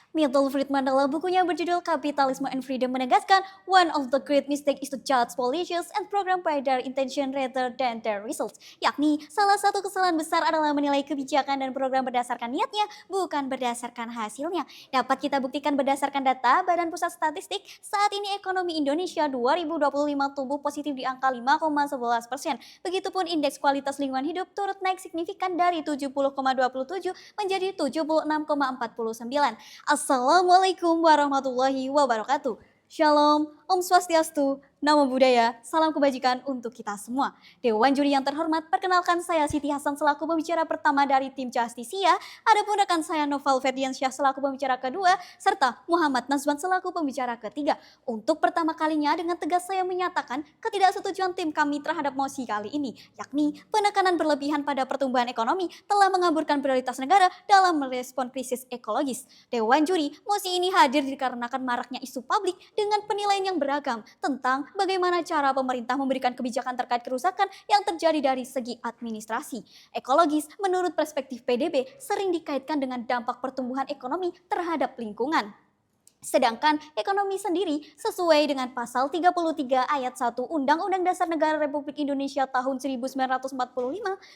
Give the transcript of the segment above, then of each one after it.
Milton Friedman dalam bukunya berjudul Capitalism and Freedom menegaskan, one of the great mistakes is to judge policies and program by their intention rather than their results. Yakni, salah satu kesalahan besar adalah menilai kebijakan dan program berdasarkan niatnya, bukan berdasarkan hasilnya. Dapat kita buktikan berdasarkan data Badan Pusat Statistik, saat ini ekonomi Indonesia 2025 tumbuh positif di angka 5,11%. Begitupun indeks kualitas lingkungan hidup turut naik signifikan dari 70,27 menjadi 76,49. Assalamualaikum warahmatullahi wabarakatuh. Shalom, Om Swastiastu, Namo Buddhaya, salam kebajikan untuk kita semua. Dewan juri yang terhormat, perkenalkan saya Siti Hasan selaku pembicara pertama dari tim Justisia. Adapun rekan saya Noval Ferdiansyah selaku pembicara kedua, serta Muhammad Nazwan selaku pembicara ketiga. Untuk pertama kalinya dengan tegas saya menyatakan ketidaksetujuan tim kami terhadap mosi kali ini, yakni penekanan berlebihan pada pertumbuhan ekonomi telah mengaburkan prioritas negara dalam merespon krisis ekologis. Dewan juri, mosi ini hadir dikarenakan maraknya isu publik dengan penilaian yang beragam tentang bagaimana cara pemerintah memberikan kebijakan terkait kerusakan yang terjadi dari segi administrasi. Ekologis, menurut perspektif PDB, sering dikaitkan dengan dampak pertumbuhan ekonomi terhadap lingkungan. Sedangkan ekonomi sendiri sesuai dengan pasal 33 ayat 1 Undang-Undang Dasar Negara Republik Indonesia tahun 1945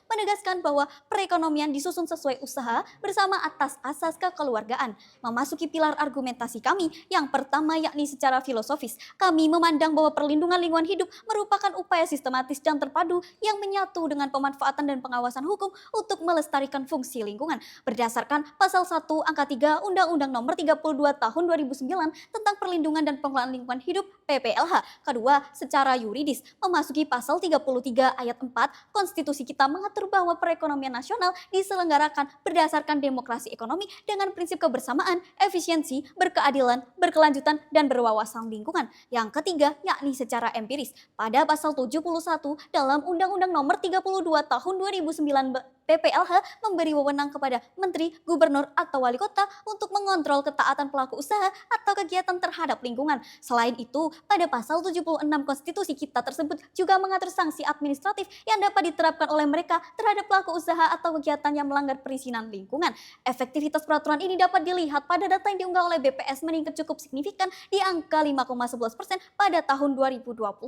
menegaskan bahwa perekonomian disusun sesuai usaha bersama atas asas kekeluargaan. Memasuki pilar argumentasi kami, yang pertama yakni secara filosofis, kami memandang bahwa perlindungan lingkungan hidup merupakan upaya sistematis dan terpadu yang menyatu dengan pemanfaatan dan pengawasan hukum untuk melestarikan fungsi lingkungan. Berdasarkan pasal 1 angka 3 Undang-Undang Nomor 32 Tahun 2009 tentang perlindungan dan pengelolaan lingkungan hidup PPLH. Kedua, secara yuridis, memasuki pasal 33 ayat 4 konstitusi kita mengatur bahwa perekonomian nasional diselenggarakan berdasarkan demokrasi ekonomi dengan prinsip kebersamaan, efisiensi, berkeadilan, berkelanjutan, dan berwawasan lingkungan. Yang ketiga, yakni secara empiris. Pada pasal 71 dalam Undang-Undang Nomor 32 Tahun 2009 PPLH memberi wewenang kepada menteri, gubernur, atau wali kota untuk mengontrol ketaatan pelaku usaha atau kegiatan terhadap lingkungan. Selain itu, pada pasal 76 konstitusi kita tersebut juga mengatur sanksi administratif yang dapat diterapkan oleh mereka terhadap pelaku usaha atau kegiatan yang melanggar perizinan lingkungan. Efektivitas peraturan ini dapat dilihat pada data yang diunggah oleh BPS meningkat cukup signifikan di angka 5,11% pada tahun 2025.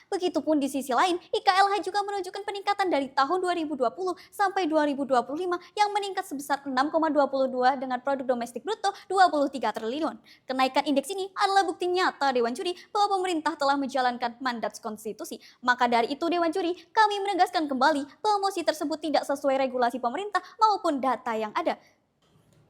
Begitupun di sisi lain, IKLH juga menunjukkan peningkatan dari tahun 2020 sampai 2025 yang meningkat sebesar 6,22 dengan produk domestik bruto 23 triliun. Kenaikan indeks ini adalah bukti nyata Dewan Juri bahwa pemerintah telah menjalankan mandat konstitusi. Maka dari itu Dewan Juri, kami menegaskan kembali bahwa mosi tersebut tidak sesuai regulasi pemerintah maupun data yang ada.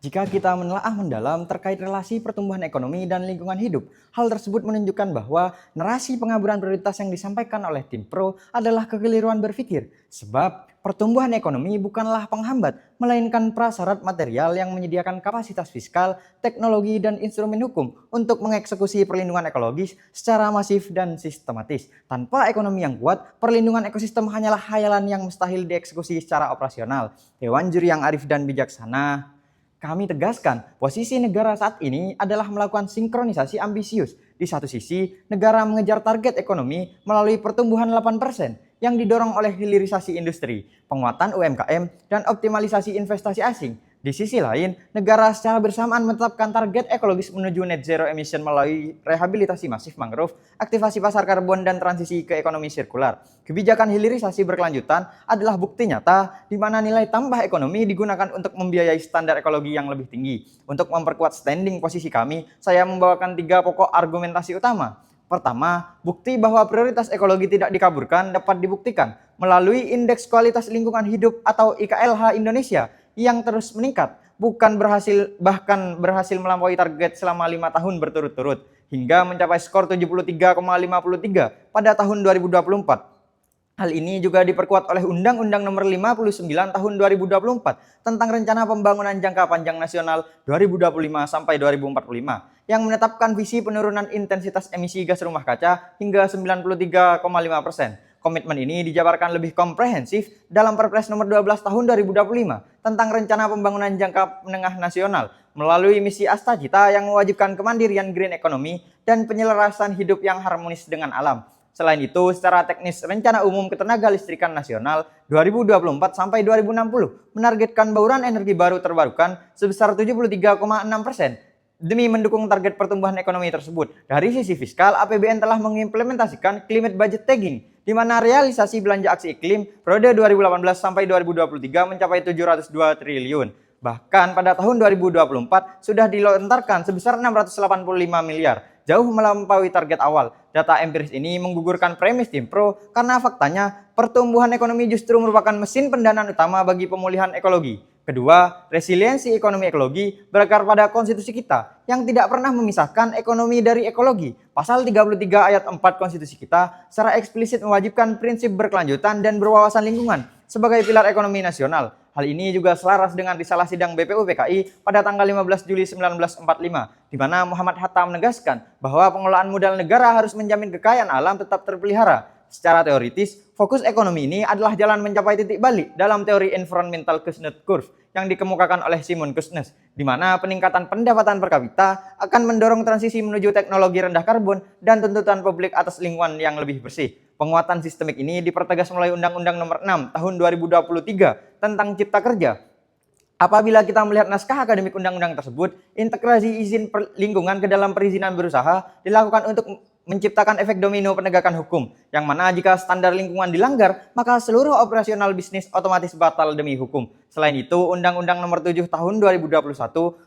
Jika kita menelaah mendalam terkait relasi pertumbuhan ekonomi dan lingkungan hidup, hal tersebut menunjukkan bahwa narasi pengaburan prioritas yang disampaikan oleh tim pro adalah kekeliruan berpikir. Sebab pertumbuhan ekonomi bukanlah penghambat, melainkan prasyarat material yang menyediakan kapasitas fiskal, teknologi, dan instrumen hukum untuk mengeksekusi perlindungan ekologis secara masif dan sistematis. Tanpa ekonomi yang kuat, perlindungan ekosistem hanyalah khayalan yang mustahil dieksekusi secara operasional. Dewan juri yang arif dan bijaksana, kami tegaskan, posisi negara saat ini adalah melakukan sinkronisasi ambisius. Di satu sisi, negara mengejar target ekonomi melalui pertumbuhan 8% yang didorong oleh hilirisasi industri, penguatan UMKM, dan optimalisasi investasi asing. Di sisi lain, negara secara bersamaan menetapkan target ekologis menuju net zero emission melalui rehabilitasi masif mangrove, aktivasi pasar karbon, dan transisi ke ekonomi sirkular. Kebijakan hilirisasi berkelanjutan adalah bukti nyata di mana nilai tambah ekonomi digunakan untuk membiayai standar ekologi yang lebih tinggi. Untuk memperkuat standing posisi kami, saya membawakan 3 pokok argumentasi utama. Pertama, bukti bahwa prioritas ekologi tidak dikaburkan dapat dibuktikan melalui Indeks Kualitas Lingkungan Hidup atau IKLH Indonesia yang terus meningkat, bahkan berhasil melampaui target selama 5 tahun berturut-turut, hingga mencapai skor 73,53 pada tahun 2024. Hal ini juga diperkuat oleh Undang-Undang Nomor 59 Tahun 2024 tentang Rencana Pembangunan Jangka Panjang Nasional 2025 sampai 2045 yang menetapkan visi penurunan intensitas emisi gas rumah kaca hingga 93,5%. Komitmen ini dijabarkan lebih komprehensif dalam Perpres Nomor 12 Tahun 2025 tentang Rencana Pembangunan Jangka Menengah Nasional melalui misi Astacita yang mewajibkan kemandirian green economy dan penyelarasan hidup yang harmonis dengan alam. Selain itu, secara teknis Rencana Umum Ketenagalistrikan Nasional 2024 sampai 2060 menargetkan bauran energi baru terbarukan sebesar 73,6%. Demi mendukung target pertumbuhan ekonomi tersebut, dari sisi fiskal, APBN telah mengimplementasikan climate budget tagging, di mana realisasi belanja aksi iklim periode 2018 sampai 2023 mencapai 702 triliun. Bahkan pada tahun 2024 sudah dilontarkan sebesar 685 miliar, jauh melampaui target awal. Data empiris ini menggugurkan premis tim pro karena faktanya pertumbuhan ekonomi justru merupakan mesin pendanaan utama bagi pemulihan ekologi. Kedua, resiliensi ekonomi ekologi berakar pada konstitusi kita yang tidak pernah memisahkan ekonomi dari ekologi. Pasal 33 ayat 4 konstitusi kita secara eksplisit mewajibkan prinsip berkelanjutan dan berwawasan lingkungan sebagai pilar ekonomi nasional. Hal ini juga selaras dengan risalah sidang BPUPKI pada tanggal 15 Juli 1945, di mana Muhammad Hatta menegaskan bahwa pengelolaan modal negara harus menjamin kekayaan alam tetap terpelihara. Secara teoritis, fokus ekonomi ini adalah jalan mencapai titik balik dalam teori environmental Kuznets curve yang dikemukakan oleh Simon Kuznets, di mana peningkatan pendapatan per kapita akan mendorong transisi menuju teknologi rendah karbon dan tuntutan publik atas lingkungan yang lebih bersih. Penguatan sistemik ini dipertegas melalui Undang-Undang Nomor 6 Tahun 2023 tentang Cipta Kerja. Apabila kita melihat naskah akademik undang-undang tersebut, integrasi izin lingkungan ke dalam perizinan berusaha dilakukan untuk menciptakan efek domino penegakan hukum, yang mana jika standar lingkungan dilanggar, maka seluruh operasional bisnis otomatis batal demi hukum. Selain itu, Undang-Undang Nomor 7 Tahun 2021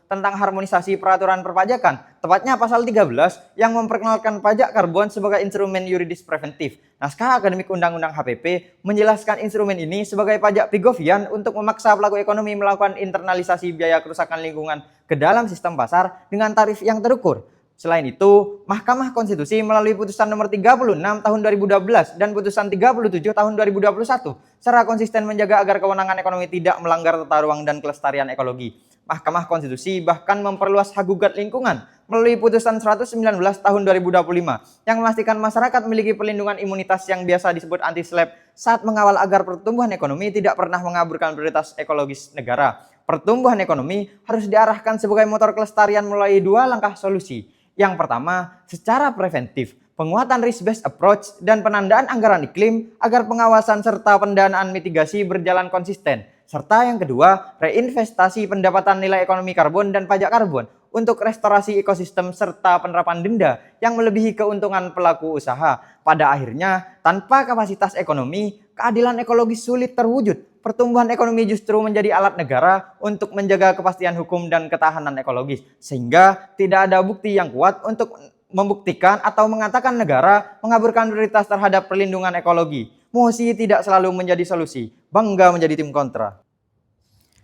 tentang harmonisasi peraturan perpajakan, tepatnya pasal 13 yang memperkenalkan pajak karbon sebagai instrumen yuridis preventif. Naskah akademik Undang-Undang HPP menjelaskan instrumen ini sebagai pajak Pigovian untuk memaksa pelaku ekonomi melakukan internalisasi biaya kerusakan lingkungan ke dalam sistem pasar dengan tarif yang terukur. Selain itu, Mahkamah Konstitusi melalui putusan nomor 36 tahun 2012 dan putusan 37 tahun 2021 secara konsisten menjaga agar kewenangan ekonomi tidak melanggar tata ruang dan kelestarian ekologi. Mahkamah Konstitusi bahkan memperluas hak gugat lingkungan melalui putusan 119 tahun 2025 yang memastikan masyarakat memiliki perlindungan imunitas yang biasa disebut anti-SLAPP saat mengawal agar pertumbuhan ekonomi tidak pernah mengaburkan prioritas ekologis negara. Pertumbuhan ekonomi harus diarahkan sebagai motor kelestarian melalui dua langkah solusi. Yang pertama, secara preventif, penguatan risk-based approach dan penandaan anggaran iklim agar pengawasan serta pendanaan mitigasi berjalan konsisten. Serta yang kedua, reinvestasi pendapatan nilai ekonomi karbon dan pajak karbon untuk restorasi ekosistem serta penerapan denda yang melebihi keuntungan pelaku usaha. Pada akhirnya, tanpa kapasitas ekonomi, keadilan ekologis sulit terwujud. Pertumbuhan ekonomi justru menjadi alat negara untuk menjaga kepastian hukum dan ketahanan ekologis. Sehingga tidak ada bukti yang kuat untuk membuktikan atau mengatakan negara mengaburkan prioritas terhadap perlindungan ekologi. Mosi tidak selalu menjadi solusi, bangga menjadi tim kontra.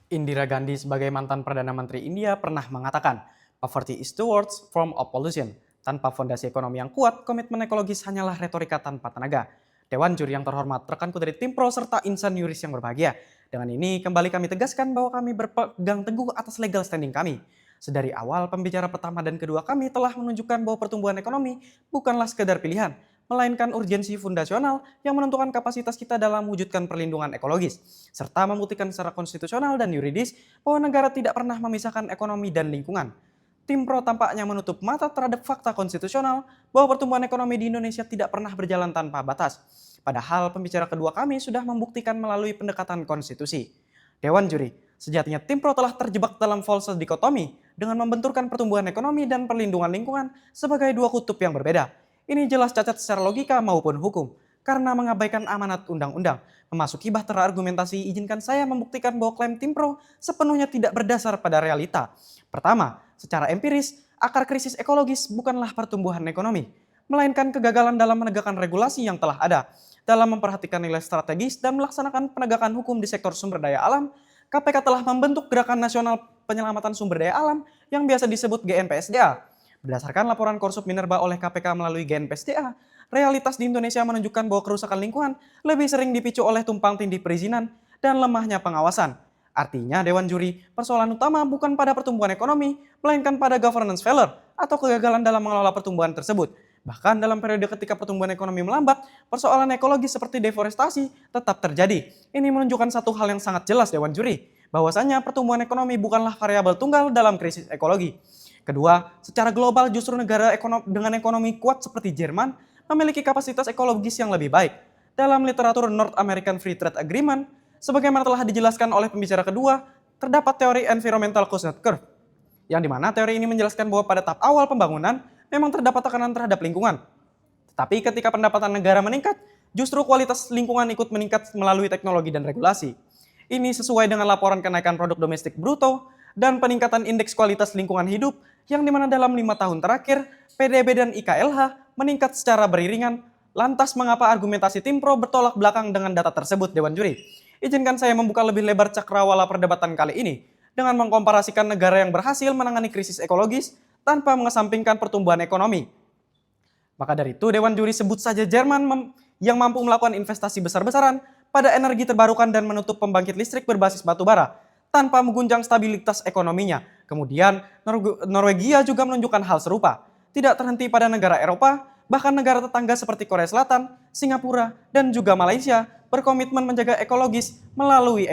Indira Gandhi sebagai mantan Perdana Menteri India pernah mengatakan, "Poverty is the worst form of pollution." Tanpa fondasi ekonomi yang kuat, komitmen ekologis hanyalah retorika tanpa tenaga. Dewan Juri yang terhormat, rekanku dari tim pro serta insan yuris yang berbahagia. Dengan ini kembali kami tegaskan bahwa kami berpegang teguh atas legal standing kami. Sedari awal, pembicara pertama dan kedua kami telah menunjukkan bahwa pertumbuhan ekonomi bukanlah sekedar pilihan, melainkan urgensi fundasional yang menentukan kapasitas kita dalam mewujudkan perlindungan ekologis, serta membuktikan secara konstitusional dan yuridis bahwa negara tidak pernah memisahkan ekonomi dan lingkungan. Tim pro tampaknya menutup mata terhadap fakta konstitusional bahwa pertumbuhan ekonomi di Indonesia tidak pernah berjalan tanpa batas. Padahal pembicara kedua kami sudah membuktikan melalui pendekatan konstitusi. Dewan Juri, sejatinya tim pro telah terjebak dalam false dikotomi dengan membenturkan pertumbuhan ekonomi dan perlindungan lingkungan sebagai dua kutub yang berbeda. Ini jelas cacat secara logika maupun hukum, karena mengabaikan amanat undang-undang. Memasuki bahtera argumentasi, izinkan saya membuktikan bahwa klaim tim pro sepenuhnya tidak berdasar pada realita. Pertama, secara empiris, akar krisis ekologis bukanlah pertumbuhan ekonomi, melainkan kegagalan dalam menegakkan regulasi yang telah ada. Dalam memperhatikan nilai strategis dan melaksanakan penegakan hukum di sektor sumber daya alam, KPK telah membentuk Gerakan Nasional Penyelamatan Sumber Daya Alam yang biasa disebut GNPSDA. Berdasarkan laporan Korsup Minerba oleh KPK melalui GNPSDA, realitas di Indonesia menunjukkan bahwa kerusakan lingkungan lebih sering dipicu oleh tumpang tindih perizinan dan lemahnya pengawasan. Artinya, Dewan Juri, persoalan utama bukan pada pertumbuhan ekonomi, melainkan pada governance failure atau kegagalan dalam mengelola pertumbuhan tersebut. Bahkan dalam periode ketika pertumbuhan ekonomi melambat, persoalan ekologis seperti deforestasi tetap terjadi. Ini menunjukkan satu hal yang sangat jelas, Dewan Juri, bahwasanya pertumbuhan ekonomi bukanlah variabel tunggal dalam krisis ekologi. Kedua, secara global justru negara dengan ekonomi kuat seperti Jerman memiliki kapasitas ekologis yang lebih baik. Dalam literatur North American Free Trade Agreement, sebagaimana telah dijelaskan oleh pembicara kedua, terdapat teori environmental Kuznets curve yang dimana teori ini menjelaskan bahwa pada tahap awal pembangunan memang terdapat tekanan terhadap lingkungan. Tetapi ketika pendapatan negara meningkat, justru kualitas lingkungan ikut meningkat melalui teknologi dan regulasi. Ini sesuai dengan laporan kenaikan produk domestik bruto dan peningkatan indeks kualitas lingkungan hidup yang dimana dalam 5 tahun terakhir, PDB dan IKLH meningkat secara beriringan. Lantas mengapa argumentasi tim pro bertolak belakang dengan data tersebut, Dewan Juri? Izinkan saya membuka lebih lebar cakrawala perdebatan kali ini dengan mengkomparasikan negara yang berhasil menangani krisis ekologis tanpa mengesampingkan pertumbuhan ekonomi. Maka dari itu, Dewan Juri sebut saja Jerman yang mampu melakukan investasi besar-besaran pada energi terbarukan dan menutup pembangkit listrik berbasis batu bara tanpa mengguncang stabilitas ekonominya. Kemudian, Norwegia juga menunjukkan hal serupa. Tidak terhenti pada negara Eropa, bahkan negara tetangga seperti Korea Selatan, Singapura, dan juga Malaysia berkomitmen menjaga ekologis melalui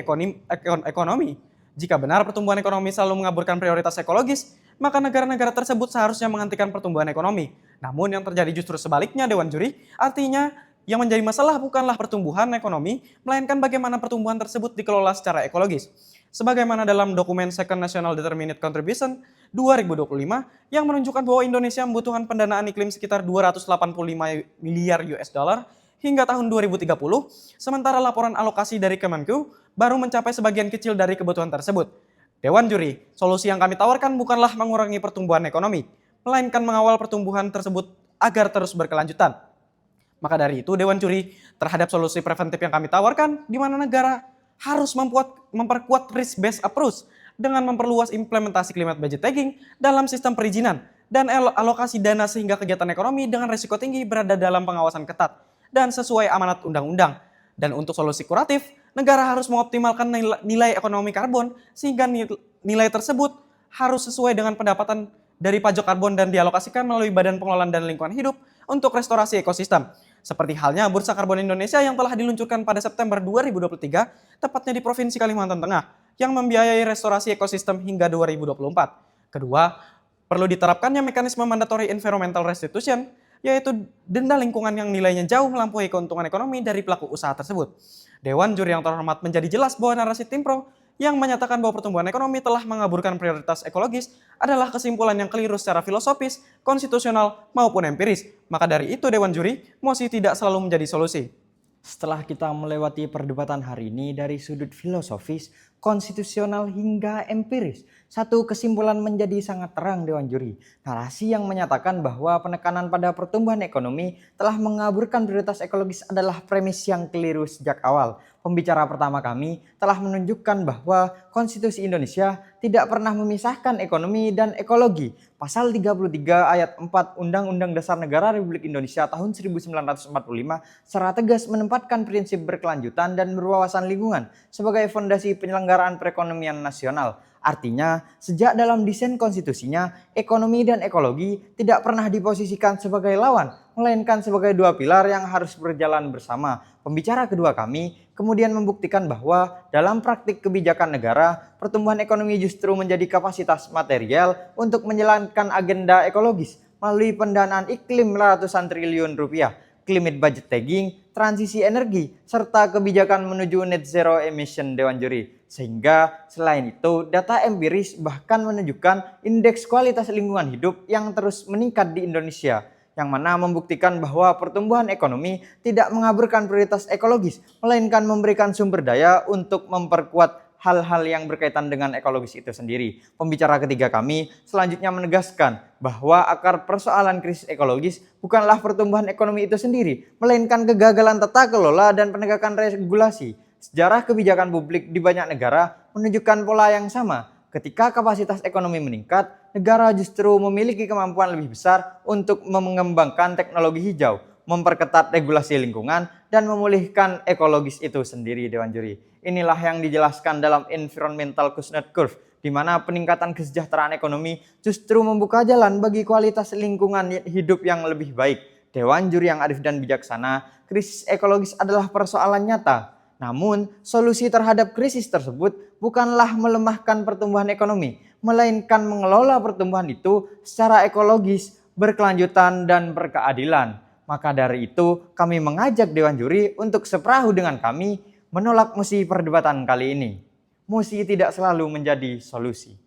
ekonomi. Jika benar pertumbuhan ekonomi selalu mengaburkan prioritas ekologis, maka negara-negara tersebut seharusnya menghentikan pertumbuhan ekonomi. Namun yang terjadi justru sebaliknya, Dewan Juri. Artinya, yang menjadi masalah bukanlah pertumbuhan ekonomi, melainkan bagaimana pertumbuhan tersebut dikelola secara ekologis. Sebagaimana dalam dokumen Second National Determined Contribution 2025 yang menunjukkan bahwa Indonesia membutuhkan pendanaan iklim sekitar 285 miliar US dollar hingga tahun 2030, sementara laporan alokasi dari Kemenku baru mencapai sebagian kecil dari kebutuhan tersebut. Dewan Juri, solusi yang kami tawarkan bukanlah mengurangi pertumbuhan ekonomi, melainkan mengawal pertumbuhan tersebut agar terus berkelanjutan. Maka dari itu, Dewan Juri, terhadap solusi preventif yang kami tawarkan, di mana negara harus memperkuat risk-based approach dengan memperluas implementasi climate budget tagging dalam sistem perizinan dan alokasi dana sehingga kegiatan ekonomi dengan risiko tinggi berada dalam pengawasan ketat dan sesuai amanat undang-undang. Dan untuk solusi kuratif, negara harus mengoptimalkan nilai ekonomi karbon sehingga nilai tersebut harus sesuai dengan pendapatan dari pajak karbon dan dialokasikan melalui Badan Pengelolaan dan Lingkungan Hidup untuk restorasi ekosistem. Seperti halnya Bursa Karbon Indonesia yang telah diluncurkan pada September 2023, tepatnya di Provinsi Kalimantan Tengah, yang membiayai restorasi ekosistem hingga 2024. Kedua, perlu diterapkannya mekanisme mandatory environmental restitution, yaitu denda lingkungan yang nilainya jauh melampaui keuntungan ekonomi dari pelaku usaha tersebut. Dewan Juri yang terhormat, menjadi jelas bahwa narasi tim pro yang menyatakan bahwa pertumbuhan ekonomi telah mengaburkan prioritas ekologis adalah kesimpulan yang keliru secara filosofis, konstitusional, maupun empiris. Maka dari itu, Dewan Juri, mosi tidak selalu menjadi solusi. Setelah kita melewati perdebatan hari ini dari sudut filosofis, konstitusional hingga empiris, satu kesimpulan menjadi sangat terang, Dewan Juri. Narasi yang menyatakan bahwa penekanan pada pertumbuhan ekonomi telah mengaburkan prioritas ekologis adalah premis yang keliru sejak awal. Pembicara pertama kami telah menunjukkan bahwa Konstitusi Indonesia tidak pernah memisahkan ekonomi dan ekologi. Pasal 33 ayat 4 Undang-Undang Dasar Negara Republik Indonesia tahun 1945 secara tegas menempatkan prinsip berkelanjutan dan berwawasan lingkungan sebagai fondasi penyelenggaraan perekonomian nasional. Artinya, sejak dalam desain konstitusinya, ekonomi dan ekologi tidak pernah diposisikan sebagai lawan, melainkan sebagai dua pilar yang harus berjalan bersama. Pembicara kedua kami kemudian membuktikan bahwa dalam praktik kebijakan negara, pertumbuhan ekonomi justru menjadi kapasitas material untuk menjalankan agenda ekologis melalui pendanaan iklim ratusan triliun rupiah, climate budget tagging, transisi energi, serta kebijakan menuju net zero emission, Dewan Juri. Sehingga selain itu, data empiris bahkan menunjukkan indeks kualitas lingkungan hidup yang terus meningkat di Indonesia, yang mana membuktikan bahwa pertumbuhan ekonomi tidak mengaburkan prioritas ekologis, melainkan memberikan sumber daya untuk memperkuat hal-hal yang berkaitan dengan ekologis itu sendiri. Pembicara ketiga kami selanjutnya menegaskan bahwa akar persoalan krisis ekologis bukanlah pertumbuhan ekonomi itu sendiri, melainkan kegagalan tata kelola dan penegakan regulasi. Sejarah kebijakan publik di banyak negara menunjukkan pola yang sama. Ketika kapasitas ekonomi meningkat, negara justru memiliki kemampuan lebih besar untuk mengembangkan teknologi hijau, memperketat regulasi lingkungan, dan memulihkan ekologis itu sendiri, Dewan Juri. Inilah yang dijelaskan dalam Environmental Kuznets Curve, di mana peningkatan kesejahteraan ekonomi justru membuka jalan bagi kualitas lingkungan hidup yang lebih baik. Dewan Juri yang arif dan bijaksana, krisis ekologis adalah persoalan nyata. Namun, solusi terhadap krisis tersebut bukanlah melemahkan pertumbuhan ekonomi, melainkan mengelola pertumbuhan itu secara ekologis, berkelanjutan, dan berkeadilan. Maka dari itu, kami mengajak Dewan Juri untuk seperahu dengan kami menolak mosi perdebatan kali ini. Mosi tidak selalu menjadi solusi.